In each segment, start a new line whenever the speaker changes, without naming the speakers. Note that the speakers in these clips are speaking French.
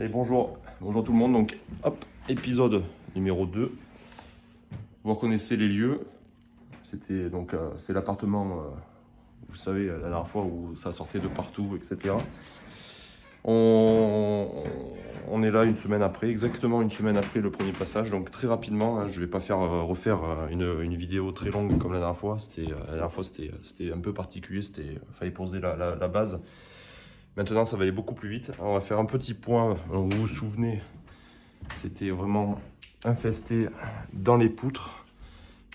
Allez, bonjour, bonjour tout le monde. Donc, hop, épisode numéro 2. Vous reconnaissez les lieux. C'était donc, c'est l'appartement, vous savez, la dernière fois où ça sortait de partout, etc. On, on est là une semaine après, exactement une semaine après le premier passage. Donc, très rapidement, hein, je ne vais pas refaire une vidéo très longue comme la dernière fois. La dernière fois, c'était un peu particulier. Fallait poser la base. Maintenant, ça va aller beaucoup plus vite. On va faire un petit point. Vous vous souvenez, c'était vraiment infesté dans les poutres.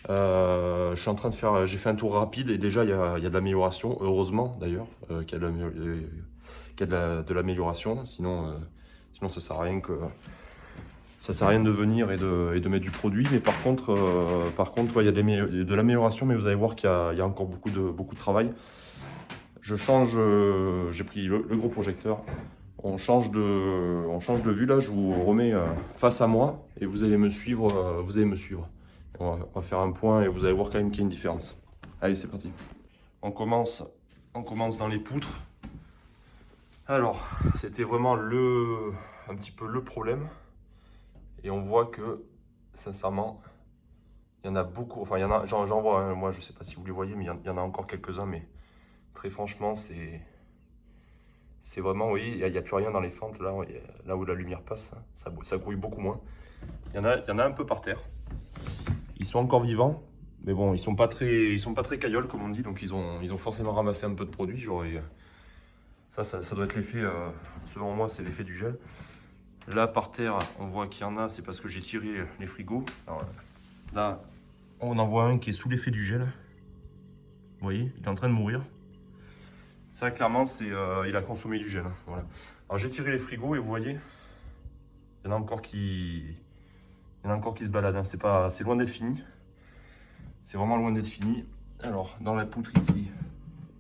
Je suis en train de faire, j'ai fait un tour rapide et déjà il y a de l'amélioration, heureusement d'ailleurs, qu'il y a de l'amélioration. Sinon ça sert à rien de venir et de mettre du produit. Mais par contre, ouais, il y a de l'amélioration, mais vous allez voir qu'il y a encore beaucoup de travail. Je change, j'ai pris le gros projecteur. On change de vue là, je vous remets face à moi et vous allez me suivre. On va faire un point et vous allez voir quand même qu'il y a une différence. Allez, c'est parti. On commence dans les poutres. Alors, c'était vraiment un petit peu le problème. Et on voit que, sincèrement, il y en a beaucoup. Enfin, j'en vois, hein, moi je sais pas si vous les voyez, mais il y en a encore quelques-uns. Mais très franchement, c'est vraiment, oui, il n'y a plus rien dans les fentes, là où la lumière passe, ça grouille beaucoup moins. Il y en a un peu par terre. Ils sont encore vivants, mais bon, ils sont pas très cailloles, comme on dit, donc ils ont forcément ramassé un peu de produit. Ça doit être l'effet, selon moi, c'est l'effet du gel. Là, par terre, on voit qu'il y en a, c'est parce que j'ai tiré les frigos. Alors, là, on en voit un qui est sous l'effet du gel. Vous voyez, il est en train de mourir. Ça, clairement, il a consommé du gel. Voilà. Alors, j'ai tiré les frigos et vous voyez, il y en a encore qui se baladent. Hein. C'est loin d'être fini. C'est vraiment loin d'être fini. Alors, dans la poutre ici,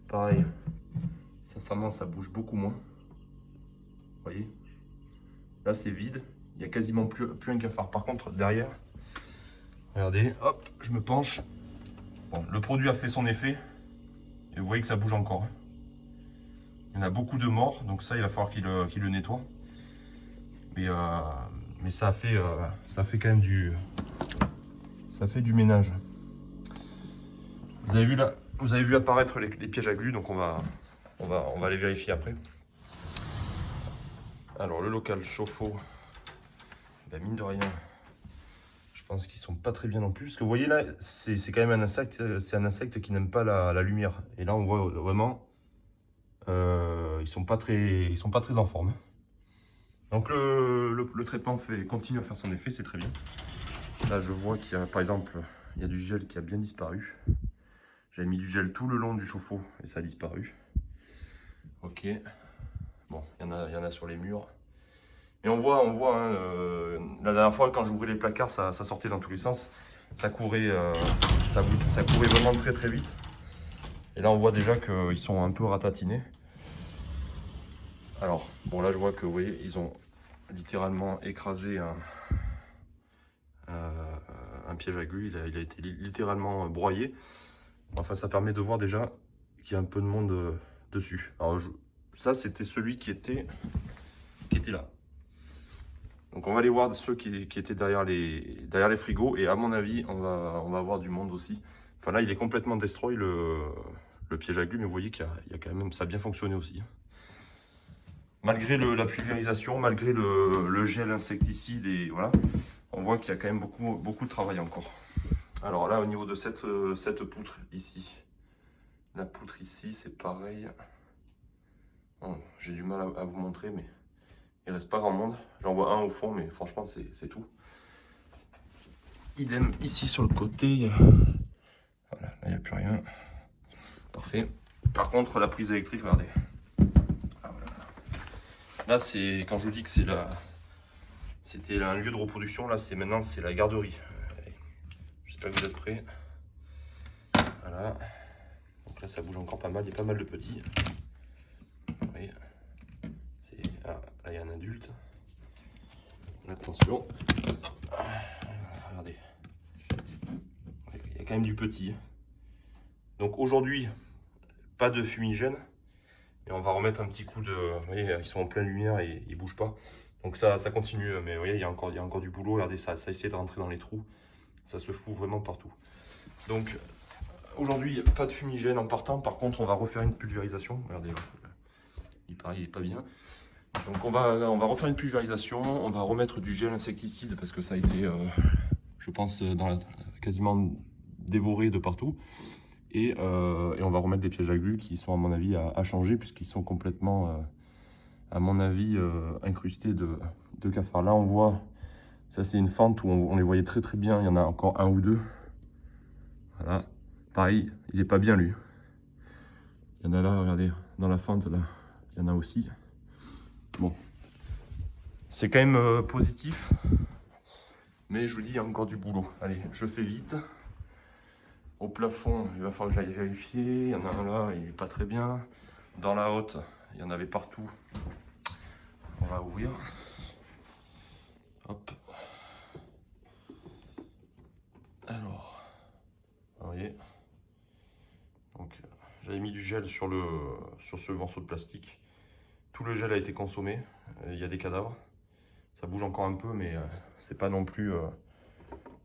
pareil. Sincèrement, ça bouge beaucoup moins. Vous voyez? Là, c'est vide. Il n'y a quasiment plus un cafard. Par contre, derrière, regardez, hop, je me penche. Bon, le produit a fait son effet. Et vous voyez que ça bouge encore. Il y en a beaucoup de morts, donc ça, il va falloir qu'il le nettoie. Mais ça fait quand même ça fait du ménage. Vous avez vu apparaître les pièges à glu, donc on va les vérifier après. Alors le local chauffe-eau, ben mine de rien, je pense qu'ils sont pas très bien non plus. Parce que vous voyez là, c'est quand même un insecte qui n'aime pas la lumière. Et là on voit vraiment, ils sont pas très en forme. Donc le traitement continue à faire son effet, c'est très bien. Là je vois qu'il y a par exemple, il y a du gel qui a bien disparu. J'avais mis du gel tout le long du chauffe-eau et ça a disparu. Ok. Bon, il y en a sur les murs. Et on voit hein, la dernière fois quand j'ouvrais les placards, ça sortait dans tous les sens. Ça courait vraiment très très vite. Et là on voit déjà qu'ils sont un peu ratatinés. Alors, bon là je vois que vous voyez, ils ont littéralement écrasé un piège à glu. Il a été littéralement broyé. Enfin, ça permet de voir déjà qu'il y a un peu de monde dessus. Alors, ça, c'était celui qui était là. Donc, on va aller voir ceux qui étaient derrière les frigos. Et à mon avis, on va avoir du monde aussi. Enfin, là, il est complètement destroy, le piège à glu. Mais vous voyez qu'il y a quand même, ça a bien fonctionné aussi. Malgré la pulvérisation, malgré le gel insecticide, et voilà, on voit qu'il y a quand même beaucoup de travail encore. Alors là, au niveau de cette poutre ici, la poutre ici, c'est pareil. Bon, j'ai du mal à vous montrer, mais il reste pas grand monde. J'en vois un au fond, mais franchement, c'est tout. Idem ici sur le côté. Voilà, là, il n'y a plus rien. Parfait. Par contre, la prise électrique, regardez. Ah, voilà. Là, c'est quand je vous dis que c'était un lieu de reproduction, là, maintenant, c'est la garderie. J'espère que vous êtes prêts. Voilà. Donc là, ça bouge encore pas mal. Il y a pas mal de petits. Vous voyez. Là, il y a un adulte. Attention. Regardez. Il y a quand même du petit. Donc aujourd'hui, pas de fumigène. Et on va remettre un petit coup de... Vous voyez, ils sont en pleine lumière et ils ne bougent pas. Donc ça continue, mais vous voyez, il y a encore du boulot. Regardez, ça essaie de rentrer dans les trous. Ça se fout vraiment partout. Donc aujourd'hui, pas de fumigène en partant. Par contre, on va refaire une pulvérisation. Regardez, il est pas bien. Donc on va refaire une pulvérisation. On va remettre du gel insecticide parce que ça a été, je pense, quasiment dévoré de partout. Et on va remettre des pièges à glu qui sont, à mon avis, à changer puisqu'ils sont complètement, à mon avis, incrustés de cafards. Là, on voit, ça c'est une fente où on les voyait très très bien. Il y en a encore un ou deux. Voilà. Pareil, il n'est pas bien lui. Il y en a là, regardez, dans la fente là, il y en a aussi. Bon, c'est quand même positif. Mais je vous dis, il y a encore du boulot. Allez, je fais vite. Au plafond, il va falloir que j'aille vérifier. Il y en a un là, il n'est pas très bien. Dans la haute, il y en avait partout. On va ouvrir. Hop. Alors, vous voyez. Donc, j'avais mis du gel sur ce morceau de plastique. Tout le gel a été consommé. Il y a des cadavres. Ça bouge encore un peu, mais c'est pas non plus...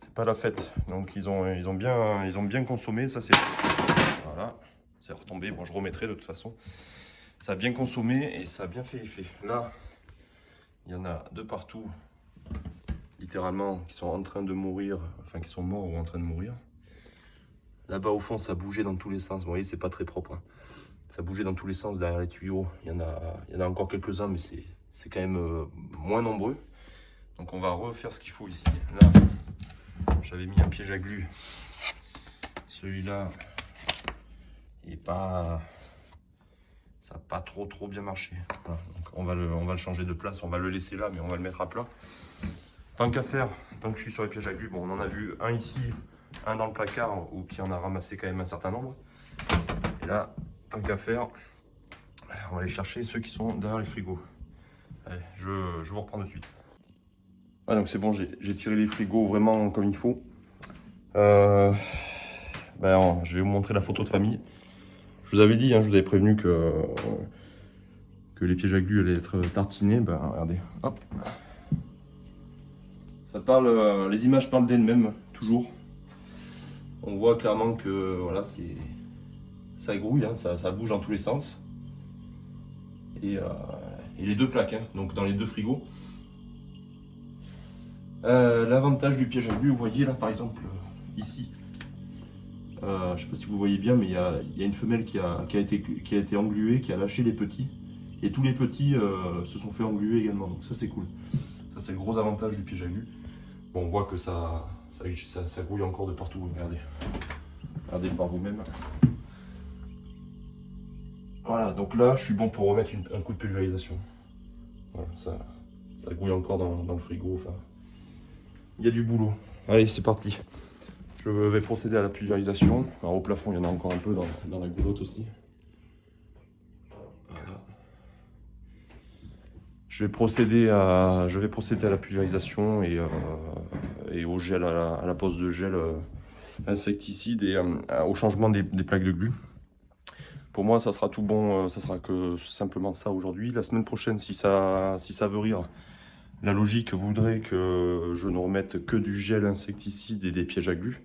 c'est pas la fête. Donc ils ont bien consommé. Ça c'est... Voilà. C'est retombé. Bon, je remettrai de toute façon. Ça a bien consommé et ça a bien fait effet. Là, il y en a de partout. Littéralement, qui sont en train de mourir. Enfin, qui sont morts ou en train de mourir. Là-bas au fond, ça bougeait dans tous les sens. Vous voyez, c'est pas très propre. Hein. Ça bougeait dans tous les sens derrière les tuyaux. Il y en a encore quelques-uns, mais c'est quand même moins nombreux. Donc on va refaire ce qu'il faut ici. Là, j'avais mis un piège à glu. Celui-là, il est pas... Ça n'a pas trop bien marché. Voilà. Donc on va le changer de place. On va le laisser là, mais on va le mettre à plat. Tant qu'à faire, tant que je suis sur les pièges à glu, bon, on en a vu un ici, un dans le placard, ou qui en a ramassé quand même un certain nombre. Et là, tant qu'à faire, on va aller chercher ceux qui sont derrière les frigos. Allez, je vous reprends de suite. Ah, donc c'est bon, j'ai tiré les frigos vraiment comme il faut. Je vais vous montrer la photo de famille. Je vous avais dit, hein, je vous avais prévenu que les pièges à glu allaient être tartinés. Ben, regardez, hop. Ça parle, les images parlent d'elles-mêmes, toujours. On voit clairement que voilà, ça grouille, hein, ça bouge dans tous les sens. Et les deux plaques, hein, donc dans les deux frigos. L'avantage du piège à glu, vous voyez là par exemple ici, je ne sais pas si vous voyez bien, mais il y a une femelle qui a été engluée, qui a lâché les petits, et tous les petits se sont fait engluer également, donc ça c'est cool. Ça c'est le gros avantage du piège à glu. Bon, on voit que ça grouille encore de partout, regardez par vous-même. Voilà, donc là je suis bon pour remettre un coup de pulvérisation. Voilà, ça grouille encore dans le frigo, enfin... Il y a du boulot. Allez, c'est parti. Je vais procéder à la pulvérisation. Alors au plafond, il y en a encore un peu dans la goulotte aussi. Voilà. Je vais procéder à la pulvérisation et au gel, à la pose de gel insecticide et au changement des plaques de glu. Pour moi, ça sera tout bon. Ça sera que simplement ça aujourd'hui. La semaine prochaine, si ça veut rire, la logique voudrait que je ne remette que du gel insecticide et des pièges à glu.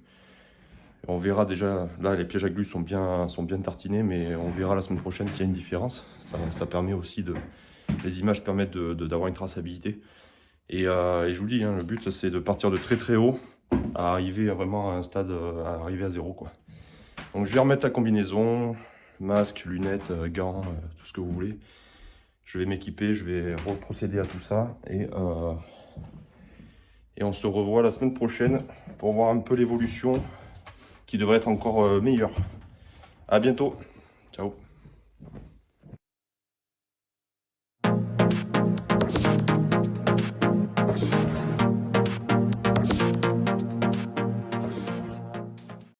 On verra déjà, là les pièges à glu sont bien tartinés, mais on verra la semaine prochaine s'il y a une différence. Ça permet aussi les images permettent d'avoir une traçabilité. Et je vous dis, hein, le but c'est de partir de très très haut, à arriver vraiment à un stade, à arriver à zéro, quoi. Donc je vais remettre la combinaison, masque, lunettes, gants, tout ce que vous voulez. Je vais m'équiper, je vais reprocéder à tout ça et on se revoit la semaine prochaine pour voir un peu l'évolution qui devrait être encore meilleure. À bientôt.